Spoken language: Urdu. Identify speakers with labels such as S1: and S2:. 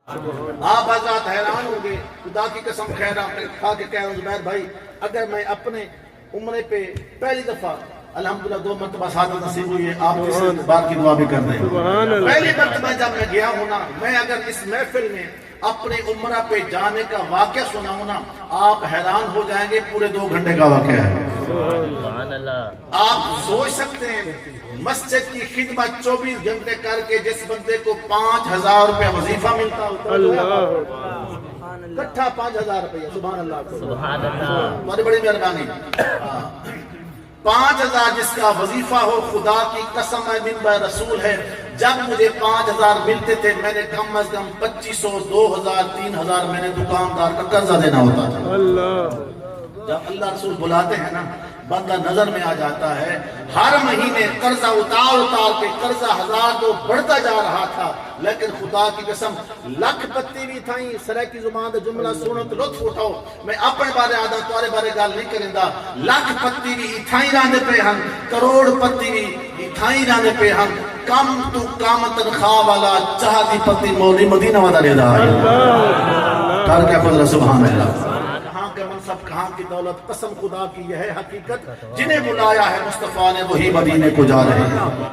S1: آپ حضرات حیران ہوں گے، خدا کی قسم خیر آپ نے کھا کے کہہ زبیر بھائی، اگر میں اپنے عمرے پہ پہلی دفعہ الحمدللہ 2 مرتبہ سعادت نصیب ہوئی ہے، آپ تیسری بار کی دعا بھی کر دیں۔ پہلی مرتبہ جب میں گیا ہوں نا، میں اگر اس محفل میں اپنے عمرہ پہ جانے کا واقعہ سناؤں نا، آپ حیران ہو جائیں گے، پورے 2 گھنٹے کا واقعہ ہے۔ آپ سوچ سکتے ہیں مسجد کی خدمت 24 گھنٹے کر کے جس بندے کو 5000 روپے وظیفہ ملتا ہوتا ہے، کٹھا 5000 روپے، سبحان اللہ، بڑی بڑی مہربانی، 5000 جس کا وظیفہ ہو، خدا کی قسم ہے منبر رسول ہے، جب مجھے 5000 ملتے تھے، میں نے کم از کم 2500 2000 3000 میں نے دکاندار کا قرضہ دینا ہوتا تھا۔ جب اللہ رسول بلاتے ہیں نا، بندہ نظر میں آ جاتا ہے، ہر مہینے قرضہ اتار کے قرضہ 1002 بڑھتا جا رہا تھا، لیکن خدا کی قسم لکھ پتی بھی تھائیں، سرائکی زبان دے جملہ سنو تو لطف اٹھاؤ، میں اپنے بارے آدھا تمہارے بارے گال نہیں کریں دا، لکھ پتی بھی اتھائیں راندے پہ ہن، کروڑ پتی بھی اتھائیں راندے پہ ہن، کم تو کام تنخواہ والا چاہتی پتی مولی مدینہ والا لے رہا ہے۔ کر کے قدر سبحان اللہ، منصب کہاں کی دولت، قسم خدا کی یہ ہے حقیقت، جنہیں بلایا ہے مصطفیٰ نے وہی مدینے کو جا رہے ہیں۔